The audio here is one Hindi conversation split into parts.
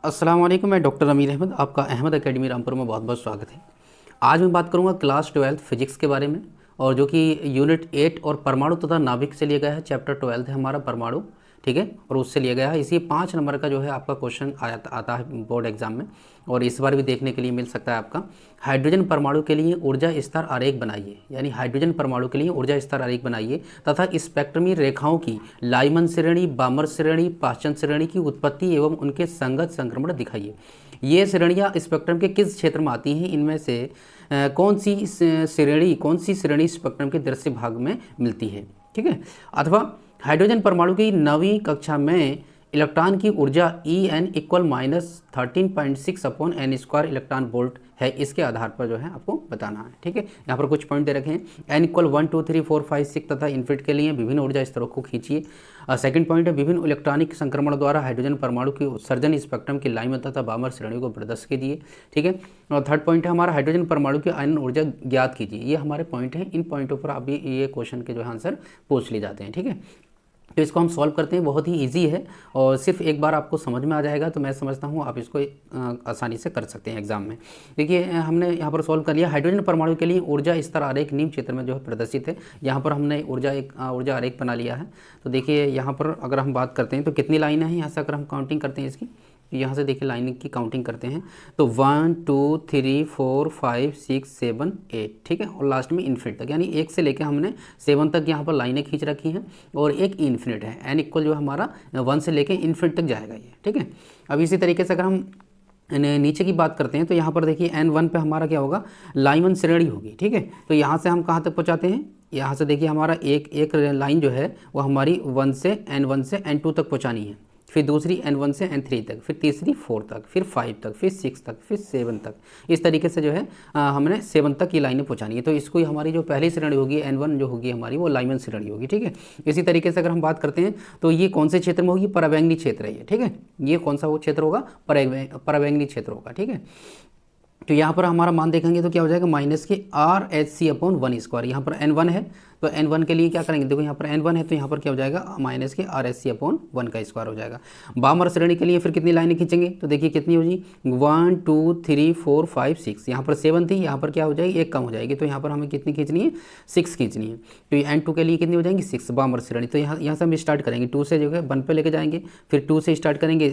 अस्सलाम वालेकुम। मैं डॉक्टर अमीर अहमद, आपका अहमद एकेडमी रामपुर में बहुत बहुत स्वागत है। आज मैं बात करूंगा क्लास 12 फिजिक्स के बारे में, और जो कि यूनिट 8 और परमाणु तथा नाभिक से लिया गया है। चैप्टर 12 है हमारा परमाणु, ठीक है, और उससे लिया गया है। इसी 5 नंबर का जो है आपका क्वेश्चन आता है बोर्ड एग्जाम में, और इस बार भी देखने के लिए मिल सकता है आपका। हाइड्रोजन परमाणु के लिए ऊर्जा स्तर आरेख बनाइए, यानी हाइड्रोजन परमाणु के लिए ऊर्जा स्तर आरेख बनाइए तथा स्पेक्ट्रमी रेखाओं की लाइमन श्रेणी, बामर श्रेणी, पाश्चन श्रेणी की उत्पत्ति एवं उनके संगत संक्रमण दिखाइए। ये श्रेणियाँ स्पेक्ट्रम के किस क्षेत्र में आती हैं? इनमें से कौन सी श्रेणी स्पेक्ट्रम के दृश्य भाग में मिलती है, ठीक है। अथवा हाइड्रोजन परमाणु की 9वीं कक्षा में इलेक्ट्रॉन की ऊर्जा En equal -13.6 upon n square electron volt है। इसके आधार पर जो है आपको बताना है, ठीक है। यहाँ पर कुछ पॉइंट दे रखे हैं। n इक्वल 1 2 3 4 5 6 तथा इन्फिनिट के लिए विभिन्न ऊर्जा स्तरों को खींचिए। सेकंड पॉइंट है, विभिन्न इलेक्ट्रॉनिक संक्रमण द्वारा हाइड्रोजन परमाणु की उत्सर्जन स्पेक्ट्रम की लाइमन तथा बामर श्रेणियों को प्रदर्शित कीजिए, ठीक है। और थर्ड पॉइंट है हमारा, हाइड्रोजन परमाणु की आयन ऊर्जा ज्ञात कीजिए। ये हमारे पॉइंट हैं। इन पॉइंटों पर अभी ये क्वेश्चन के जो है आंसर पूछ लिए जाते हैं, ठीक है। तो इसको हम सॉल्व करते हैं। बहुत ही इजी है और सिर्फ एक बार आपको समझ में आ जाएगा, तो मैं समझता हूँ आप इसको आसानी से कर सकते हैं एग्जाम में। देखिए, हमने यहाँ पर सॉल्व कर लिया। हाइड्रोजन परमाणु के लिए ऊर्जा स्तर आरेख निम्न चित्र में जो है प्रदर्शित है। यहाँ पर हमने ऊर्जा आरेख बना लिया है। तो देखिए, यहाँ पर अगर हम बात करते हैं तो कितनी लाइनें हैं, यहाँ से अगर हम काउंटिंग करते हैं इसकी, यहाँ से देखिए लाइन की काउंटिंग करते हैं तो 1 2 3 4 5 6 7 8, ठीक है। और लास्ट में इन्फिनिट तक, यानी 1 से लेकर हमने 7 तक यहाँ पर लाइनें खींच रखी हैं, और एक इन्फिनिट है। n इक्वल जो हमारा 1 से लेकर इन्फिनिट तक जाएगा ये, ठीक है। अब इसी तरीके से अगर हम नीचे की बात करते हैं तो यहाँ पर देखिए n1 पे हमारा क्या होगा, लाइमन श्रेणी होगी, ठीक है। तो यहाँ से हम कहाँ तक पहुँचाते हैं, यहाँ से देखिए हमारा एक लाइन जो है वो हमारी 1 से n1 से n2 तक पहुँचानी है, फिर दूसरी n1 से n3 तक, फिर तीसरी 4 तक, फिर 5 तक, फिर 6 तक, फिर 7 तक। इस तरीके से जो है हमने 7 तक की लाइनें पहुंचानी है। तो इसको हमारी जो पहली श्रेणी होगी n1 जो होगी हमारी, वो लाइमन श्रेणी होगी, ठीक है। इसी तरीके से अगर हम बात करते हैं तो ये कौन से क्षेत्र में होगी, परावैंगनी क्षेत्र है ये, ठीक है। ये कौन सा वो क्षेत्र होगा, परावैंगनी क्षेत्र होगा, ठीक है। तो यहाँ पर हमारा मान देखेंगे तो क्या हो जाएगा, माइनस के RHC अपॉन 1 स्क्वायर। यहाँ पर n1 है तो n1 के लिए क्या करेंगे, देखो यहाँ पर n1 है तो यहाँ पर क्या हो जाएगा, माइनस के RHC अपॉन 1 का स्क्वायर हो जाएगा। बामर श्रेणी के लिए फिर कितनी लाइनें खींचेंगे, तो देखिए कितनी होगी, 1 2 3 4 5 6। यहाँ पर 7 थी, यहाँ पर क्या हो जाएगी, एक कम हो जाएगी, तो यहाँ पर हमें कितनी खींचनी है, 6 खींचनी है। तो ये n2 के लिए कितनी हो जाएंगी, 6 बामर श्रेणी। तो यहाँ से हम स्टार्ट करेंगे 2 से, जो है 1 पे लेके जाएंगे, फिर 2 से स्टार्ट करेंगे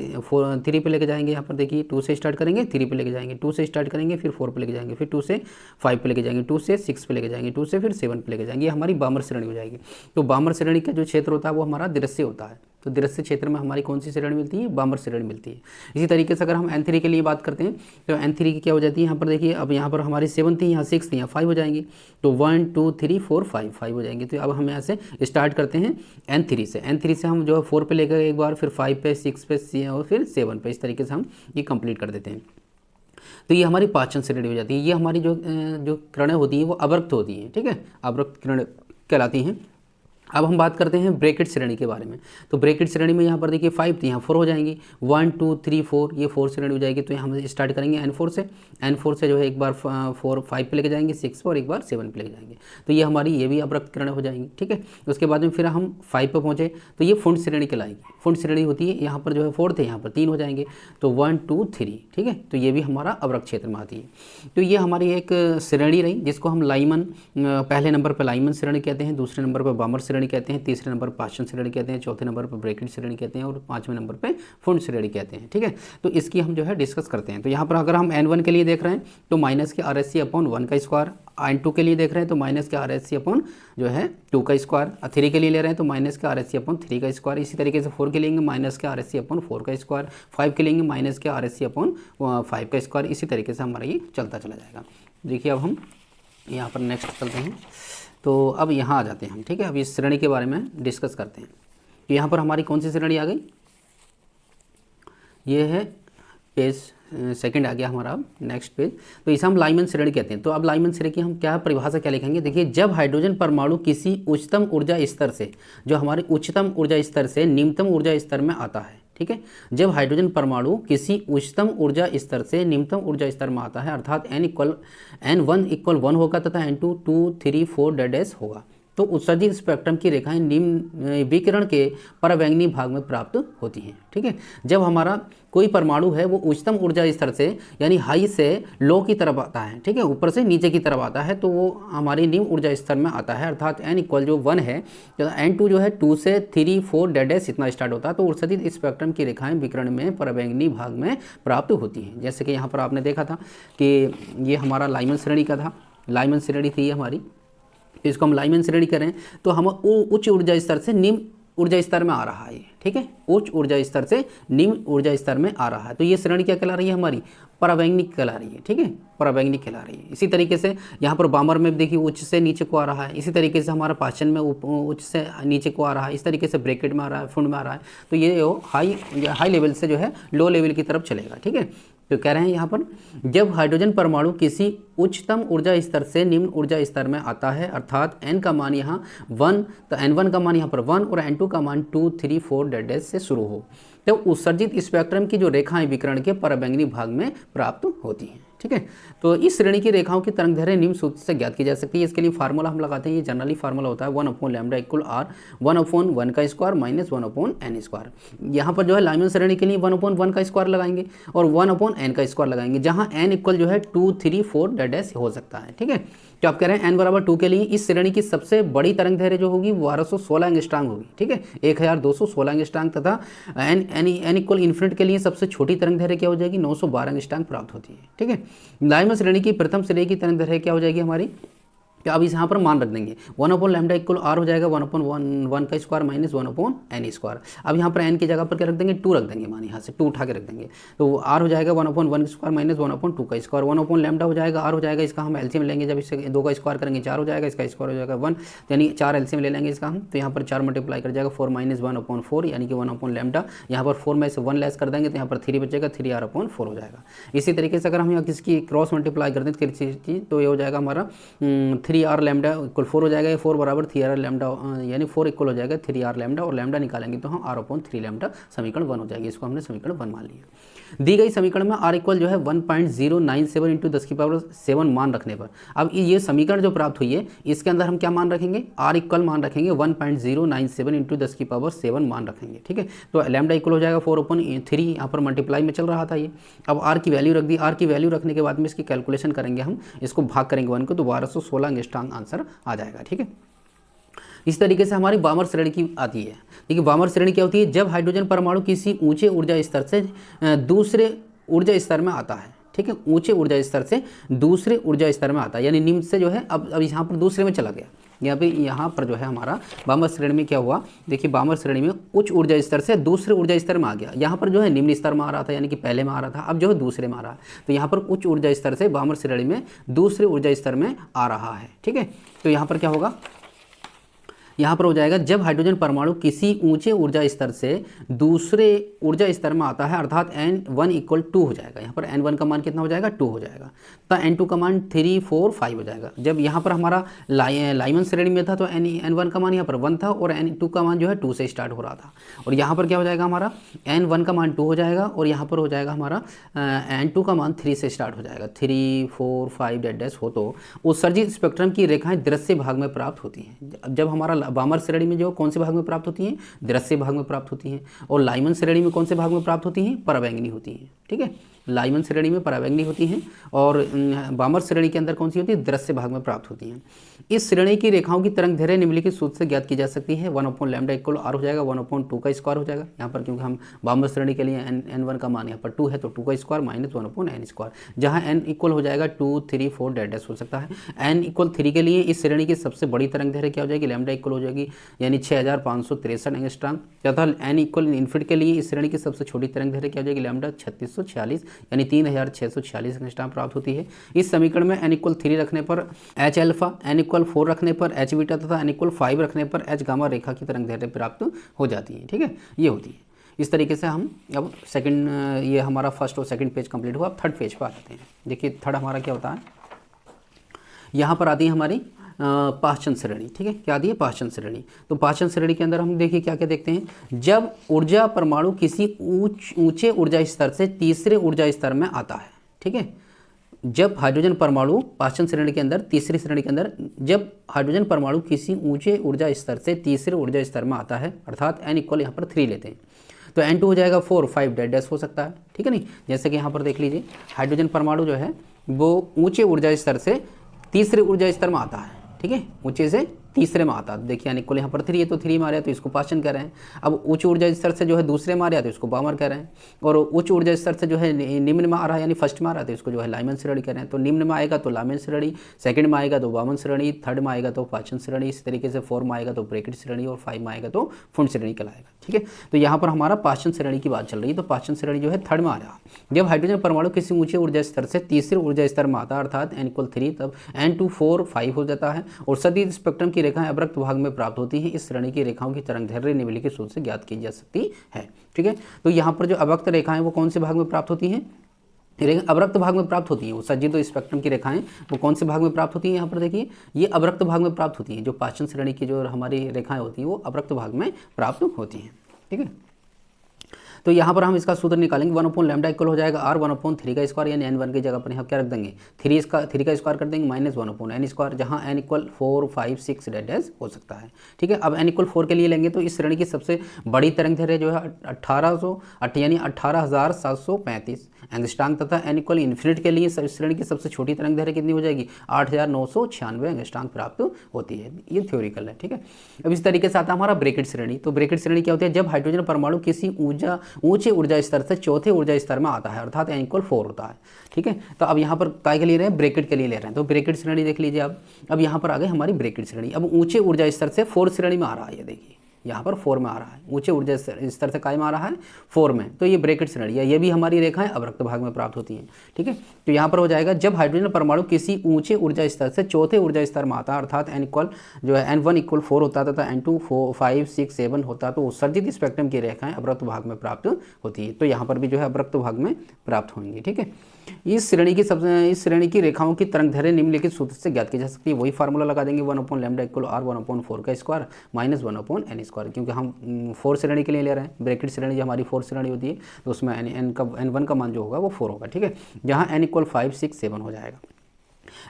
3 पे लेके जाएंगे। यहाँ पर देखिए 2 से स्टार्ट करेंगे 3 पे लेके जाएंगे, 2 से स्टार्ट करेंगे फिर 4 पे लेके जाएंगे, फिर 2 से 5 पे लेके जाएंगे, 2 से 6 पे लेके जाएंगे, 2 से फिर 7 पे लेके जाएंगे। ये हमारी बामर श्रेणी हो जाएगी। तो बामर श्रेणी का जो क्षेत्र होता है वो हमारा दृश्य होता है। तो दृश्य क्षेत्र में हमारी कौन सी श्रेणी मिलती है, बामर श्रेणी मिलती है। इसी तरीके से अगर हम n3 के लिए बात करते हैं तो n3 की क्या हो जाती है, यहाँ पर देखिए, अब यहाँ पर हमारी 7 थी, यहाँ 6 थी, यहाँ 5 हो जाएंगी। तो 1 2 3 4 5 हो जाएंगे। तो अब हम यहाँ से स्टार्ट करते हैं n3 से हम जो है 4 पे लेकर एक बार, फिर 5 पे, 6 पे और फिर 7 पे। इस तरीके से हम ये कंप्लीट कर देते हैं। तो ये हमारी पाचन श्रेणी हो जाती है। ये हमारी जो किरणें होती हैं वो अवरक्त होती हैं, ठीक है, अवरक्त किरणें कहलाती हैं। अब हम बात करते हैं ब्रैकेट श्रेणी के बारे में। तो ब्रैकेट श्रेणी में यहाँ पर देखिए 5 थी, यहाँ 4 हो जाएंगी, 1 2 3 4, ये 4 श्रेणी हो जाएगी। तो यहाँ हम स्टार्ट करेंगे n4 से जो है एक बार 4 5 पे लेके जाएंगे, 6 पे और एक बार 7 पे लेके जाएंगे। तो ये हमारी ये भी अवरक्त किरणें हो जाएंगी, ठीक है। उसके बाद में फिर हम 5 पे पहुँचे तो ये फुंड श्रेणी कहलाएगी। फुंड श्रेणी होती है, यहाँ पर जो है 4 थे, यहाँ पर 3 हो जाएंगे, तो 1 2 3, ठीक है। तो ये भी हमारा अवरक्त क्षेत्र में आती है। तो ये हमारी एक श्रेणी रही जिसको हम लाइमन, पहले नंबर पर लाइमन श्रेणी कहते हैं, दूसरे नंबर पर बामर श्रेणी कहते हैं, तीसरे नंबर पर पाश्चन श्रेणी कहते हैं, चौथे नंबर पर ब्रैकेट श्रेणी कहते हैं, और 5वें नंबर पे फुंड श्रेणी कहते हैं, ठीक है। तो इसकी हम जो है डिस्कस करते हैं। तो यहाँ पर अगर हम n1 के लिए देख रहे हैं तो माइनस के RHC अपॉन 1 का स्क्वायर, n2 के लिए देख रहे हैं तो माइनस के RHC अपॉन जो है 2 का स्क्वायर, 3 के लिए ले रहे हैं तो माइनस के RHC अपॉन 3 का स्क्वायर। इसी तरीके से 4 के लेंगे माइनस के RHC अपॉन 4 का स्क्वायर, 5 के लेंगे माइनस के RHC अपॉन 5 का स्क्वायर। इसी तरीके से हमारा ये चलता चला जाएगा। देखिए, अब हम यहाँ पर नेक्स्ट चलते हैं। तो अब यहाँ आ जाते हैं हम, ठीक है। अब इस श्रेणी के बारे में डिस्कस करते हैं। तो यहाँ पर हमारी कौन सी श्रेणी आ गई, ये है पेज सेकंड आ गया हमारा। अब नेक्स्ट पेज, तो इसे हम लाइमन श्रेणी कहते हैं। तो अब लाइमन श्रेणी की हम क्या परिभाषा क्या लिखेंगे, देखिए, जब हाइड्रोजन परमाणु किसी उच्चतम ऊर्जा स्तर से, जो हमारे उच्चतम ऊर्जा स्तर से निम्नतम ऊर्जा स्तर में आता है, ठीक है। जब हाइड्रोजन परमाणु किसी उच्चतम ऊर्जा स्तर से निम्नतम ऊर्जा स्तर में आता है, अर्थात n1 = 1 होगा तथा n2 2 3 4 डैश होगा, तो उत्सर्जित स्पेक्ट्रम की रेखाएं निम्न विकिरण के परावैंगनी भाग में प्राप्त होती हैं। ठीक है, जब हमारा कोई परमाणु है वो उच्चतम ऊर्जा स्तर से यानी हाई से लो की तरफ आता है, ठीक है, ऊपर से नीचे की तरफ आता है, तो वो हमारी निम्न ऊर्जा स्तर में आता है, अर्थात n इक्वल जो 1 है, तो n2 जो है 2 से 3 4 डैश इतना स्टार्ट होता है। तो उत्सर्जित स्पेक्ट्रम की रेखाएं विकिरण में परावैंगनी भाग में प्राप्त होती हैं। जैसे कि यहाँ पर आपने देखा था कि ये हमारा लाइमन श्रेणी का था, लाइमन श्रेणी थी ये हमारी, तो इसको हम लाइमन श्रेणी करें तो हम उच्च ऊर्जा स्तर से निम्न ऊर्जा स्तर में आ रहा है, ठीक है, उच्च ऊर्जा स्तर से निम्न ऊर्जा स्तर में आ रहा है। तो ये श्रेणी क्या कहला रही है हमारी, परावैंगनिक कहला रही है, ठीक है, परावैंगनिक कहला रही है। इसी तरीके से यहाँ पर बामर में देखिए उच्च से नीचे को आ रहा है, इसी तरीके से हमारा पाचन में उच्च से नीचे को आ रहा है, इस तरीके से ब्रैकेट में आ रहा है, फुंड में आ रहा है। तो ये हाई लेवल से जो है लो लेवल की तरफ चलेगा, ठीक है। तो कह रहे हैं यहाँ पर जब हाइड्रोजन परमाणु किसी उच्चतम ऊर्जा स्तर से निम्न ऊर्जा स्तर में आता है, अर्थात n का मान यहाँ 1, तो n1 का मान यहाँ पर 1 और n2 का मान 2 3 4 डैश से शुरू हो, तो उत्सर्जित स्पेक्ट्रम की जो रेखाएं विकिरण के परावैंगनी भाग में प्राप्त होती हैं। ठीक है, तो इस श्रेणी की रेखाओं की तरंगदैर्घ्य निम्न सूत्र से ज्ञात की जा सकती है। इसके लिए फार्मूला हम लगाते हैं, ये जनरली फार्मूला होता है 1/λ इक्वल r 1/1 का स्क्वायर माइनस 1/n स्क्वायर। यहाँ पर जो है लाइमन श्रेणी के लिए 1/1 का स्क्वायर लगाएंगे और 1/n का स्क्वायर लगाएंगे, जहाँ n इक्वल जो है 2 3 4 डैश हो सकता है। ठीक है, तो आप कह रहे हैं n बराबर 2 के लिए इस श्रेणी की सबसे बड़ी तरंगदैर्घ्य जो होगी 1216 एंगस्ट्रॉम होगी, ठीक है, 1216 एंगस्ट्रॉम, तथा n इक्वल इन्फिनिट के लिए सबसे छोटी तरंगदैर्घ्य क्या हो जाएगी 912 एंगस्ट्रॉम प्राप्त होती है। ठीक है, लाइमन श्रेणी की प्रथम श्रेणी की तरंगदैर्घ्य क्या हो जाएगी हमारी, तो अब इस यहाँ पर मान रख देंगे 1/λ इक्वल r हो जाएगा 1/1 का स्क्वायर माइनस 1/n स्क्वायर। अब यहाँ पर n की जगह पर क्या रख देंगे 2 रख देंगे, मान यहाँ से 2 उठा के रख देंगे, तो r हो जाएगा 1/1 स्क्वायर माइनस 1/2 का स्क्वायर, 1/λ हो जाएगा, r हो जाएगा, इसका हम एलसीएम लेंगे, जब इससे 2 का स्क्वायर करेंगे 4 हो जाएगा, इसका स्क्वायर हो जाएगा 1, यानी 4 एलसीएम ले लेंगे इसका हम, तो यहाँ पर 4 मल्टीप्लाई कर जाएगा 4 माइनस 1/4 यानी कि 1/λ, यहाँ पर 4 में से 1 लेस कर देंगे तो यहाँ पर 3 बचेगा, 3r/4 हो जाएगा। इसी तरीके से अगर हम यहाँ किसकी क्रॉस मल्टीप्लाई कर दें किसी चीज़, तो ये हो जाएगा हमारा 3r इक्वल 4 हो जाएगा, 4 बराबर 3r यानी 4 इक्वल हो जाएगा 3r और लैम्डा निकालेंगे तो हम r/3 समीकरण 1 हो जाएगी। इसको हमने समीकरण 1 मान लिया। दी गई समीकरण में r इक्वल जो है 1097 इंटू 10⁻7 मान रखने पर, अब ये समीकरण जो प्राप्त हुई है इसके अंदर हम क्या मान रखेंगे, r इक्वल मान रखेंगे 1097 इंटू 10⁻7 मान रखेंगे। ठीक है, तो लैम्डा इक्वल हो जाएगा 4/3, यहाँ पर मल्टीप्लाई में चल रहा था ये, अब r की वैल्यू रख दी, r की वैल्यू रखने के बाद में इसकी कैलकुलेशन करेंगे हम, इसको भाग करेंगे 1 को, तो 1216 एंगस्ट्रॉम आंसर आ जाएगा। ठीक है, इस तरीके से हमारी बामर श्रेणी की आती है। देखिए बामर श्रेणी क्या होती है, जब हाइड्रोजन परमाणु किसी ऊंचे ऊर्जा स्तर से दूसरे ऊर्जा स्तर में आता है, ठीक है, ऊंचे ऊर्जा स्तर से दूसरे ऊर्जा स्तर में आता है, यानी निम्न से जो है अब यहाँ पर दूसरे में चला गया, यहाँ पर जो है हमारा बामर श्रेणी में क्या हुआ, देखिए बामर श्रेणी में उच्च ऊर्जा स्तर से दूसरे ऊर्जा स्तर में आ गया, यहाँ पर जो है निम्न स्तर में आ रहा था, यानी कि पहले में आ रहा था, अब जो है दूसरे में आ रहा है, तो यहाँ पर उच्च ऊर्जा स्तर से बामर श्रेणी में दूसरे ऊर्जा स्तर में आ रहा है। ठीक है, तो यहाँ पर क्या होगा, यहाँ पर हो जाएगा जब हाइड्रोजन परमाणु किसी ऊंचे ऊर्जा स्तर से दूसरे ऊर्जा स्तर में आता है, अर्थात n1 इक्वल 2 हो जाएगा, यहाँ पर n1 का मान कितना हो जाएगा 2 हो जाएगा, तो n2 का मान 3 4 5 हो जाएगा। जब यहाँ पर हमारा लाइमन श्रेणी में था तो n1 का मान यहाँ पर 1 था और n2 का मान जो है 2 से स्टार्ट हो रहा था, और यहाँ पर क्या हो जाएगा हमारा n1 का मान 2 हो जाएगा और यहाँ पर हो जाएगा हमारा n2 का मान 3 से स्टार्ट हो जाएगा, 3 4 5 डैश हो, तो उत्सर्जित स्पेक्ट्रम की रेखाएं दृश्य भाग में प्राप्त होती हैं। जब हमारा बामर श्रेणी में जो कौन से भाग में प्राप्त होती हैं, दृश्य भाग में प्राप्त होती हैं, और लाइमन श्रेणी में कौन से भाग में प्राप्त होती हैं, परावैंगनी होती हैं। ठीक है, लाइमन श्रेणी में परावैंगनी होती हैं और बामर श्रेणी के अंदर कौन सी होती है, दृश्य भाग में प्राप्त होती हैं। इस श्रेणी की रेखाओं की तरंगदैर्घ्य निम्नलिखित सूत्र से ज्ञात की जा सकती है, 1/λ इक्वल r हो जाएगा 1/2 का स्क्वायर हो जाएगा, यहाँ पर क्योंकि हम बामर श्रेणी के लिए n1 का मान यहाँ पर 2 है तो 2 का स्क्वायर माइनस 1/n स्क्वायर, जहाँ n इक्वल हो जाएगा 2 3 4 डैश हो सकता है। n इक्वल 3 के लिए इस श्रेणी की सबसे बड़ी तरंगदैर्घ्य क्या हो जाएगी, लैम्डा इक्वल हो जाएगी यानी 6563 एंगस्ट्रॉम, तथा n इक्वल इन्फिनिट के लिए इस श्रेणी की सबसे छोटी तरंगदैर्घ्य क्या हो जाएगी, लैम्डा 3646 यानी 3646 एंगस्ट्रॉम प्राप्त होती है। इस समीकरण में n इक्वल 3 रखने पर h अल्फा, n इक्वल 4 रखने पर h बीटा तथा n इक्वल 5 रखने पर h गामा रेखा की तरंगदैर्घ्य प्राप्त हो जाती है। ठीक है, ये होती है। इस तरीके से हम अब सेकंड, ये हमारा फर्स्ट और सेकंड पेज कंप्लीट हुआ, अब थर्ड पेज पर आ जाते हैं। देखिए थर्ड हमारा क्या होता है, यहाँ पर आती है हमारी पाचन श्रेणी। ठीक है, क्या आती है, पाचन श्रेणी। तो पाचन श्रेणी के अंदर हम देखिए क्या क्या देखते हैं, जब ऊर्जा परमाणु किसी ऊंचे ऊर्जा स्तर से तीसरे ऊर्जा स्तर में आता है, ठीक है, जब हाइड्रोजन परमाणु पाचन श्रेणी के अंदर, तीसरी श्रेणी के अंदर, जब हाइड्रोजन परमाणु किसी ऊंचे ऊर्जा स्तर से तीसरे ऊर्जा स्तर में आता है, अर्थात n इक्वल यहाँ पर 3 लेते हैं, तो n2 हो जाएगा 4, 5 डैश डैश हो सकता है, ठीक है नहीं। जैसे कि यहाँ पर देख लीजिए, हाइड्रोजन परमाणु जो है वो ऊंचे ऊर्जा स्तर से तीसरे ऊर्जा स्तर में आता है, ठीक है, ऊंचे से तीसरे में आता है। देखिए यानी कुल यहाँ पर 3 है, तो 3 मारे तो इसको पाचन कह रहे हैं। अब उच्च ऊर्जा स्तर से जो है दूसरे में आ रहा है तो इसको बामर कह रहे हैं, और उच्च ऊर्जा स्तर से जो है निम्न में आ रहा है यानी फर्स्ट में आ रहा है तो इसको जो है लाइमन श्रेणी कह रहे हैं। तो निम्न में आएगा तो लाइमन श्रेणी, सेकंड में आएगा तो बामन श्रेणी, थर्ड में आएगा तो पाचन श्रेणी, इस तरीके से 4 में आएगा तो ब्रैकेट श्रेणी, और 5 में आएगा तो फुंड श्रेणी कहलाएगा, ठीक है। तो यहाँ पर हमारा पाचन श्रेणी की बात चल रही है, तो पाचन श्रेणी जो है थर्ड में आ रहा है। जब हाइड्रोजन परमाणु किसी ऊंचे ऊर्जा स्तर से तीसरे ऊर्जा स्तर में आता है, अर्थात n = 3, तब n2 4 5 हो जाता है, और सदिश स्पेक्ट्रम की रेखाएं अवरक्त भाग में प्राप्त होती है। इस श्रेणी की रेखाओं की तरंगदैर्घ्य निम्नलिखित सूत्र से ज्ञात की जा सकती है, ठीक है। तो यहाँ पर जो अवरक्त रेखाएं वो कौन से भाग में प्राप्त होती हैं, अवरक्त भाग में प्राप्त होती हैं। वो सज्जित स्पेक्ट्रम की रेखाएं वो कौन से भाग में प्राप्त होती हैं, यहाँ पर देखिए ये अवरक्त भाग में प्राप्त होती हैं। जो पाचन श्रेणी की जो हमारी रेखाएं होती हैं वो अवरक्त भाग में प्राप्त होती हैं, ठीक है। तो यहाँ पर हम इसका सूत्र निकालेंगे, 1/λ इक्वल हो जाएगा r 1/3 का स्क्वायर, यानी n1 की जगह पर यहाँ क्या रख देंगे 3 का स्क्वायर कर देंगे, माइनस 1/n स्क्वायर, जहाँ n = 4 5 6 डैश हो सकता है, ठीक है। अब n = 4 के लिए लेंगे तो इस श्रेणी की सबसे बड़ी तरंगदैर्घ्य जो है 18,735 एंगस्ट्रॉम, तथा n = इन्फिनिट के लिए इस श्रेणी की सबसे छोटी तरंगदैर्घ्य कितनी हो जाएगी 8,996 एंगस्ट्रॉम प्राप्त होती है। ये थ्योरिकल है, ठीक है। अब इस तरीके से आता है हमारा ब्रैकेट श्रेणी। तो ब्रैकेट श्रेणी क्या होती है, जब हाइड्रोजन परमाणु किसी ऊंचे ऊर्जा स्तर से चौथे ऊर्जा स्तर में आता है, अर्थात n = 4 होता है, ठीक है। तो अब यहाँ पर काय के लिए ले रहे हैं, ब्रैकेट के लिए ले रहे हैं। तो ब्रैकेट श्रेणी देख लीजिए आप, अब यहाँ पर आ गई हमारी ब्रैकेट श्रेणी। अब ऊंचे ऊर्जा स्तर से 4 श्रेणी में आ रहा है, ये देखिए यहाँ पर 4 में आ रहा है, ऊंचे ऊर्जा स्तर से काय में आ रहा है 4 में। तो ये ब्रैकेट श्रेणी है, ये भी हमारी रेखाएं अवरक्त भाग में प्राप्त होती हैं, ठीक है। तो यहाँ पर हो जाएगा जब हाइड्रोजन परमाणु किसी ऊंचे ऊर्जा स्तर से चौथे ऊर्जा स्तर में आता है, अर्थात n1 = 4 होता है तथा n2 4 5 6 7 होता है, तो उत्सर्जित स्पेक्ट्रम की रेखाएं अवरक्त भाग में प्राप्त होती है। तो यहाँ पर भी जो है अवरक्त भाग में प्राप्त होंगी, ठीक है। इस श्रेणी की रेखाओं की तरंगदैर्घ्य निम्नलिखित सूत्र से ज्ञात की जा सकती है। वही फार्मूला लगा देंगे, 1/λ = r 1/4 का स्क्वायर माइनस 1/n स्क्वायर, क्योंकि हम 4 श्रेणी के लिए ले रहे हैं। ब्रैकेट श्रेणी जो हमारी 4 श्रेणी होती है तो उसमें n1 का मान जो होगा वो 4 होगा, ठीक है। जहाँ n = 5 6 7 हो जाएगा।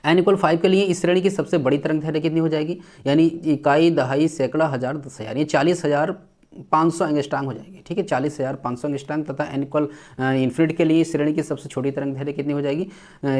n = 5 के लिए इस श्रेणी की सबसे बड़ी तरंगदैर्घ्य कितनी हो जाएगी, यानी इकाई, दहाई, सैकड़ा, हजार, 10,000, ये 40,500 एंगस्ट्रॉम हो जाएगी, ठीक है, 40,500 एंगस्ट्रॉम। तथा n = इन्फिनिट के लिए इस श्रेणी की सबसे छोटी तरंगदैर्घ्य कितनी हो जाएगी,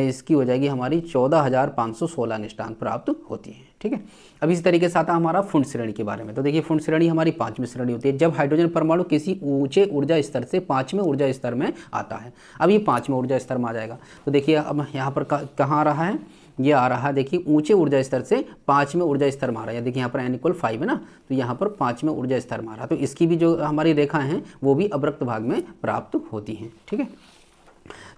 इसकी हो जाएगी हमारी 14,516 एंगस्ट्रॉम प्राप्त होती है, ठीक है। अब इस तरीके से आता है हमारा फुंड श्रेणी के बारे में। तो देखिए फुंड श्रेणी हमारी 5वीं श्रेणी होती है, जब हाइड्रोजन परमाणु किसी ऊंचे ऊर्जा स्तर से 5वें ऊर्जा स्तर में आता है। अब ये 5वें ऊर्जा स्तर में आ जाएगा, तो देखिए अब यहाँ पर कहाँ आ रहा है, ये आ रहा है देखिए ऊंचे ऊर्जा स्तर से 5वें ऊर्जा स्तर में आ रहा है। देखिए यहाँ पर n = 5 है ना, तो यहाँ पर 5वें ऊर्जा स्तर में आ रहा है, तो इसकी भी जो हमारी रेखाएं हैं वो भी अवरक्त भाग में प्राप्त होती हैं, ठीक है।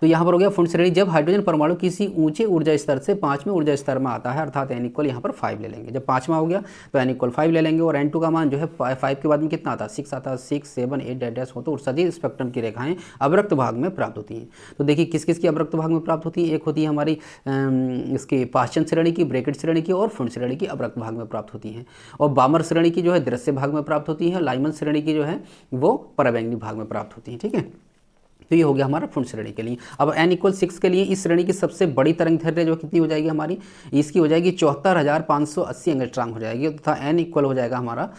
तो यहाँ पर हो गया फुंड श्रेणी, जब हाइड्रोजन परमाणु किसी ऊंचे ऊर्जा स्तर से 5वें ऊर्जा स्तर में आता है, अर्थात n = यहाँ पर 5 ले लेंगे। जब 5वां हो गया तो n = 5 ले लेंगे, और n2 का मान जो है 5 के बाद में कितना आता है 6 आता है, 6 7 8 डैश हो, तो सदिश स्पेक्ट्रम की रेखाएं अवरक्त भाग में प्राप्त होती हैं। तो देखिए किस किस की अवरक्त भाग में प्राप्त होती है, एक होती है हमारी इसकी पाचन श्रेणी की, ब्रैकेट श्रेणी की, और फुंड श्रेणी की अवरक्त भाग में प्राप्त होती है। और बामर श्रेणी की जो है दृश्य भाग में प्राप्त होती है, लाइमन श्रेणी की जो है वो पराबैंगनी भाग में प्राप्त होती है, ठीक है। तो ये हो गया हमारा फुंड श्रेणी के लिए। अब n = 6 के लिए इस श्रेणी की सबसे बड़ी तरंगदैर्घ्य जो कितनी हो जाएगी हमारी, इसकी हो जाएगी 74,580 एंगस्ट्रॉम हो जाएगी, तथा n = हो जाएगा हमारा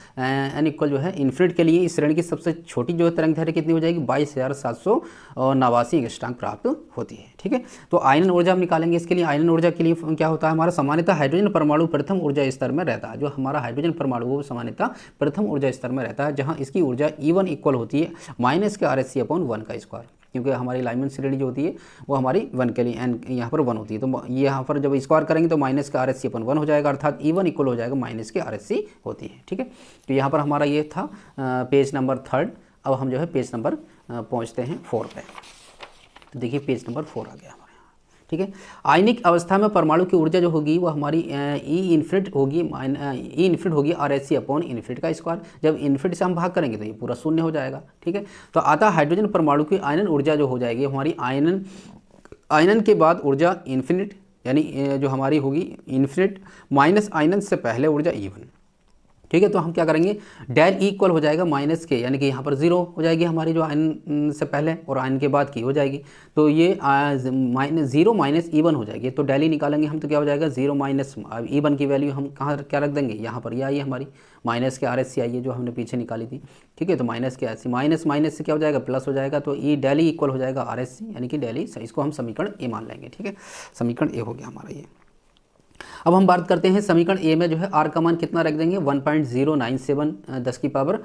n = जो है इन्फिनिट के लिए इस श्रेणी की सबसे छोटी जो है तरंगदैर्घ्य कितनी हो जाएगी 22,789 एंगस्ट्रॉम प्राप्त होती है, ठीक है। तो आयनन ऊर्जा हम निकालेंगे। इसके लिए आयनन ऊर्जा के लिए क्या होता है हमारा, सामान्यतः हाइड्रोजन परमाणु प्रथम ऊर्जा स्तर में रहता है। जो हमारा हाइड्रोजन परमाणु वो सामान्यतः प्रथम ऊर्जा स्तर में रहता है, जहाँ इसकी ऊर्जा E1 इक्वल होती है -RHC/1 का स्क्वायर, क्योंकि हमारी लाइमन श्रेणी जो होती है वो हमारी 1 के लिए n यहाँ पर 1 होती है। तो ये यहाँ पर जब स्क्वायर करेंगे तो -RHC/1 हो जाएगा, अर्थात E1 इक्वल हो जाएगा -RHC होती है, ठीक है। तो यहाँ पर हमारा ये था पेज नंबर 3। अब हम जो है पेज नंबर पहुँचते हैं 4 पे। तो देखिए पेज नंबर 4 आ गया हमारे यहाँ, ठीक है। आयनिक अवस्था में परमाणु की ऊर्जा जो होगी वो हमारी E∞ होगी RHC/∞ का स्क्वायर। जब इन्फिनिट से हम भाग करेंगे तो ये पूरा शून्य हो जाएगा, ठीक है। तो आता हाइड्रोजन परमाणु की आयनन ऊर्जा जो हो जाएगी हमारी आयनन के बाद ऊर्जा इन्फिनिट, यानी जो हमारी होगी इन्फिनिट माइनस आयनन से पहले ऊर्जा E1, ठीक है। तो हम क्या करेंगे, डेल ई इक्वल हो जाएगा माइनस के, यानी कि यहाँ पर 0 हो जाएगी हमारी जो आयन से पहले और आयन के बाद की हो जाएगी। तो ये -0 माइनस E1 हो जाएगी। तो डेल ई निकालेंगे हम तो क्या हो जाएगा 0 माइनस E1 की वैल्यू हम कहाँ क्या रख देंगे, यहाँ पर ये आई है हमारी माइनस के RSC आई है जो हमने पीछे निकाली थी। ठीक है, तो माइनस के RSC माइनस माइनस से क्या हो जाएगा प्लस हो जाएगा। तो ई डेल ई इक्वल हो जाएगा RSC, यानी कि डेल ई, इसको हम समीकरण ए मान लेंगे। ठीक है, समीकरण ए हो गया हमारा ये। अब हम बात करते हैं समीकरण ए में जो है आर का मान कितना रख देंगे 1.097 10 की पावर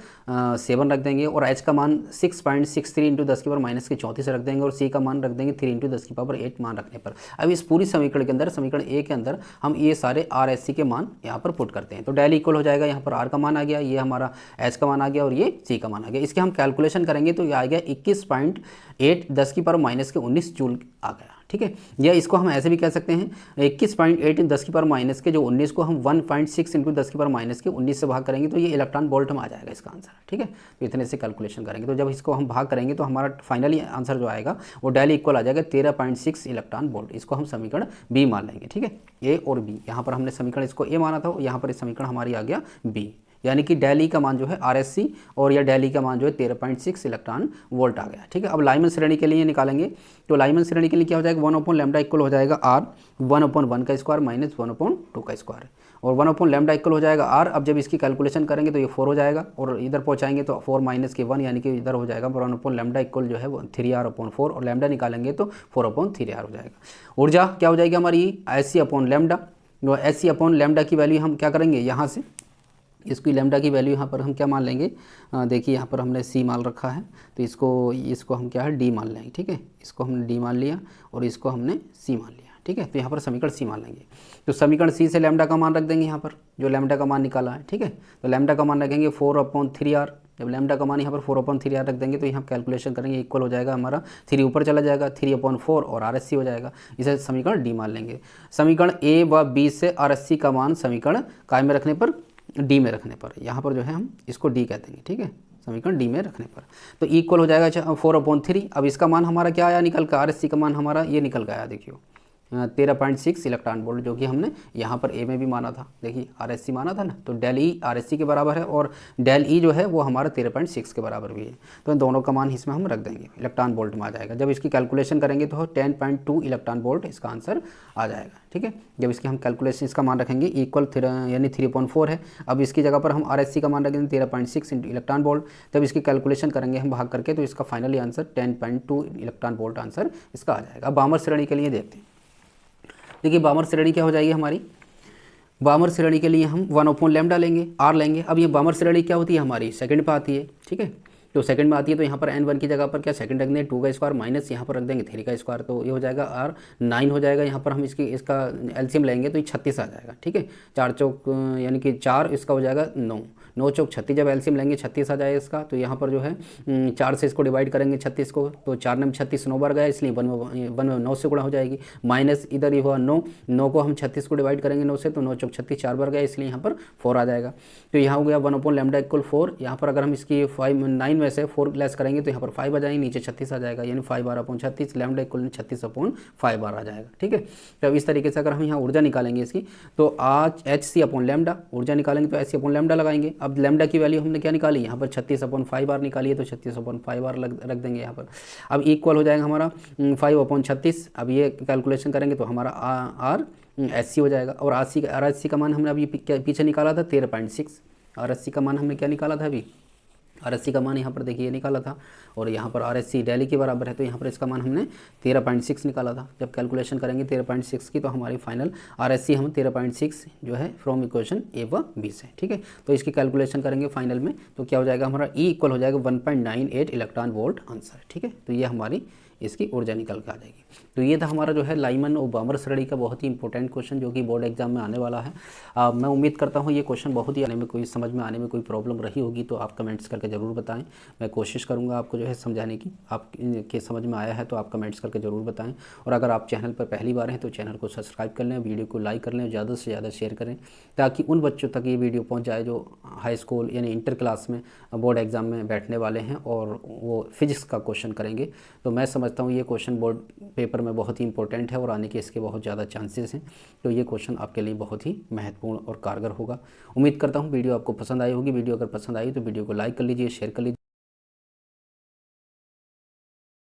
7 रख देंगे, और एच का मान 6.63 इंटू 10 की पावर माइनस की 34 रख देंगे, और सी का मान रख देंगे 3 इंटू 10 की पावर 8 मान रखने पर। अब इस पूरी समीकरण के अंदर, समीकरण ए के अंदर हम ये सारे आर एस सी के मान यहाँ पर पुट करते हैं। तो डेल इक्वल हो जाएगा, यहाँ पर आर का मान आ गया, ये हमारा एच का मान आ गया और ये सी का मान आ गया। इसके हम कैलकुलेशन करेंगे तो ये आ गया 21.8 10 की पावर माइनस के 19 जूल आ गया। ठीक है, या इसको हम ऐसे भी कह सकते हैं 21.8 10 की पावर माइनस के जो 19 को हम 1.6 इंटू 10 की पावर माइनस के 19 से भाग करेंगे तो ये इलेक्ट्रॉन वोल्ट में आ जाएगा इसका आंसर। ठीक है, तो इतने से कैलकुलेशन करेंगे, तो जब इसको हम भाग करेंगे तो हमारा फाइनली आंसर जो आएगा वो डेल इक्वल आ जाएगा 13.6 इलेक्ट्रॉन वोल्ट। इसको हम समीकरण बी मान लेंगे। ठीक है, ए और बी, यहाँ पर हमने समीकरण इसको ए माना था, यहाँ पर इस समीकरण हमारी आ गया बी, यानी कि डेल ई का मान जो है RSC और या डेल ई का मान जो है 13.6 इलेक्ट्रॉन वोल्ट आ गया। ठीक है, अब लाइमन श्रेणी के लिए निकालेंगे तो लाइमन श्रेणी के लिए क्या हो जाएगा 1/λ इक्वल हो जाएगा R 1/1 का स्क्वायर माइनस 1/2 का स्क्वायर, और 1/λ इक्वल हो जाएगा R। अब जब इसकी कैलकुलेशन करेंगे तो ये 4 हो जाएगा, और इधर पहुँचाएंगे तो 4 माइनस के 1, यानी कि इधर हो जाएगा 1/λ इक्वल जो है वो 3R/4, और लैम्डा निकालेंगे तो 4/3R हो जाएगा। ऊर्जा क्या हो जाएगी हमारी Sc/λ, Sc/λ की वैल्यू हम क्या करेंगे यहाँ से, इसकी लैम्डा की वैल्यू यहाँ पर हम क्या मान लेंगे, देखिए यहाँ पर हमने सी मान रखा है तो इसको हम क्या है डी मान लेंगे। ठीक है, इसको हमने डी मान लिया और इसको हमने सी मान लिया। ठीक है, तो यहाँ पर समीकरण सी मान लेंगे, तो समीकरण सी से लैम्डा का मान रख देंगे यहाँ पर, जो लैम्डा का मान निकाला है। ठीक है, तो लैम्डा का मान रखेंगे 4/3R। जब लैम्डा का मान यहाँ पर 4/3R रख देंगे तो यहाँ कैलकुलेशन करेंगे इक्वल हो जाएगा हमारा 3 ऊपर चला जाएगा 3/4 और RSC हो जाएगा। इसे समीकरण डी मान लेंगे। समीकरण ए व बी से RSC का मान समीकरण काय में रखने पर, डी में रखने पर, यहाँ पर जो है हम इसको डी कहते हैं। ठीक है, समीकरण डी में रखने पर तो इक्वल हो जाएगा 4/3। अब इसका मान हमारा क्या आया निकल कर, RSC का मान हमारा ये निकल गया, देखियो 13.6 इलेक्ट्रॉन वोल्ट, जो कि हमने यहाँ पर ए में भी माना था। देखिए RSC माना था ना, तो डेल ई RSC के बराबर है और डेल ई जो है वो हमारा 13.6 के बराबर भी है, तो इन दोनों का मान इसमें हम रख देंगे, इलेक्ट्रॉन वोल्ट में आ जाएगा। जब इसकी कैलकुलेशन करेंगे तो 10.2 इलेक्ट्रॉन वोल्ट इसका आंसर आ जाएगा। ठीक है, जब इसकी हम कैलकुलेशन इसका मान रखेंगे इक्वल यानी 3/4 है। अब इसकी जगह पर हम RSC का मान रखेंगे 13.6 इलेक्ट्रॉन वोल्ट, जब इसकी कैलकुलेशन करेंगे हम भाग करके तो इसका finally answer 10.2 electron volt answer इसका आ जाएगा। अब बामर श्रेणी के लिए देखते हैं, देखिए बामर श्रेणी क्या हो जाएगी हमारी, बामर श्रेणी के लिए हम 1/λ लेंगे, R लेंगे। अब ये बामर श्रेणी क्या होती है हमारी, सेकंड पे आती है। ठीक है, तो सेकंड में आती है तो यहाँ पर n1 की जगह पर क्या सेकंड रख देंगे 2 का स्क्वायर माइनस यहाँ पर रख देंगे 3 का स्क्वायर, तो ये हो जाएगा R9 हो जाएगा। यहाँ पर हम इसका एलसीएम लेंगे तो ये 36 आ जाएगा। ठीक है, 4 चौक यानी कि 4 इसका हो जाएगा 9, 9 चौक 36, जब एलसीएम लेंगे 36 आ जाएगा इसका। तो यहाँ पर जो है 4 से इसको डिवाइड करेंगे 36 को, तो 4 में 36 9 बार गया, इसलिए 1 में 9 से गुणा हो जाएगी, माइनस इधर ये हुआ 9 को हम 36 को डिवाइड करेंगे 9 से, तो 9 चौक 36 4 बार गया, इसलिए यहाँ पर 4 आ जाएगा। तो यहाँ हो गया 1/λ इक्वल 4। यहाँ पर अगर हम इसकी 9 में से 4 लेस करेंगे तो यहाँ पर 5 आ जाएंगे, नीचे 36 आ जाएगा, यानी 5R/36 लैम्डा इक्वल 36/5R आ जाएगा। ठीक है, तो इस तरीके से अगर हम यहाँ ऊर्जा निकालेंगे इसकी तो आज Hc/λ, ऊर्जा निकालेंगे तो Hc/λ लगाएंगे। अब लैम्डा की वैल्यू हमने क्या निकाली, यहाँ पर 36/5R निकाली है, तो 36/5R रख देंगे यहाँ पर। अब इक्वल हो जाएगा हमारा 5/36। अब ये कैलकुलेशन करेंगे तो हमारा RSC हो जाएगा, और RSC का मान हमने अभी पीछे निकाला था 13.6। RSC का मान हमने क्या निकाला था अभी, RSC का मान यहाँ पर देखिए निकाला था, और यहाँ पर RSC डेली के बराबर है, तो यहाँ पर इसका मान हमने 13.6 निकाला था। जब कैलकुलेशन करेंगे 13.6 की तो हमारी फाइनल RSC हम 13.6 जो है फ्रॉम इक्वेशन ए व बी से। ठीक है, तो इसकी कैलकुलेशन करेंगे फाइनल में तो क्या हो जाएगा हमारा E इक्वल हो जाएगा 1.98 इलेक्ट्रॉन वोल्ट आंसर। ठीक है, तो ये हमारी इसकी ऊर्जा निकल के आ जाएगी। तो ये था हमारा जो है लाइमन और बामर श्रेणी का बहुत ही इंपॉर्टेंट क्वेश्चन जो कि बोर्ड एग्जाम में आने वाला है। मैं उम्मीद करता हूँ ये क्वेश्चन बहुत ही आने में कोई समझ में आने में कोई प्रॉब्लम रही होगी तो आप कमेंट्स करके ज़रूर बताएं। मैं कोशिश करूँगा आपको जो है समझाने की, आपके समझ में आया है तो आप कमेंट्स करके ज़रूर बताएं। और अगर आप चैनल पर पहली बार हैं तो चैनल को सब्सक्राइब कर लें, वीडियो को लाइक कर लें, ज़्यादा से ज़्यादा शेयर करें ताकि उन बच्चों तक ये वीडियो पहुँच जाए जो हाई स्कूल यानी इंटर क्लास में बोर्ड एग्ज़ाम में बैठने वाले हैं और वो फिजिक्स का क्वेश्चन करेंगे। तो मैं समझ समझता हूँ ये क्वेश्चन बोर्ड पेपर में बहुत ही इंपॉर्टेंट है और आने के इसके बहुत ज़्यादा चांसेस हैं। तो ये क्वेश्चन आपके लिए बहुत ही महत्वपूर्ण और कारगर होगा। उम्मीद करता हूँ वीडियो आपको पसंद आई होगी। वीडियो अगर पसंद आई तो वीडियो को लाइक कर लीजिए, शेयर कर लीजिए।